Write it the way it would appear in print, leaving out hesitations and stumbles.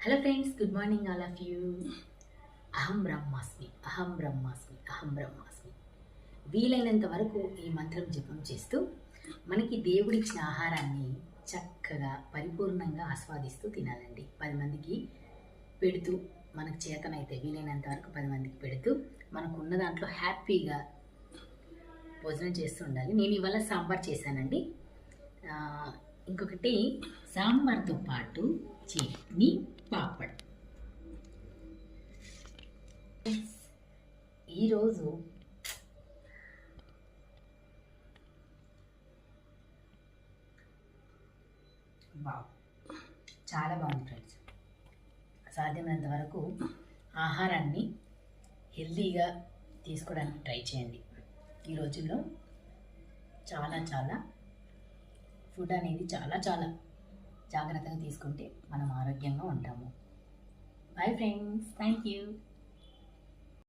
Hello friends, good morning all of you. అహం బ్రహ్మాస్మి, అహం బ్రహ్మాస్మి, అహం బ్రహ్మాస్మి. వీలైనంత వరకు ఈ మంత్రం జపం చేస్తూ మనకి దేవుడిచ్చిన ఆహారాన్ని చక్కగా పరిపూర్ణంగా ఆస్వాదిస్తూ తినాలండి. 10 మందికి పెడుతూ, మనకు చేతనైతే వీలైనంత వరకు 10 మందికి పెడుతూ మనకు ఉన్న దాంట్లో హ్యాపీగా భోజనం చేస్తూ ఉండాలి. నేను ఇవాళ సాంబార్ చేశానండి. ఇంకొకటి సాంబార్తో పాటు చట్నీ, పాపడ్. ఈరోజు చాలా బాగుంది ఫ్రెండ్స్. సాధ్యమైనంత వరకు ఆహారాన్ని హెల్తీగా తీసుకోవడానికి ట్రై చేయండి. ఈ రోజుల్లో చాలా ఫుడ్ అనేది చాలా జాగ్రత్తగా తీసుకుంటే మనం ఆరోగ్యంగా ఉంటాము. Bye friends, thank you.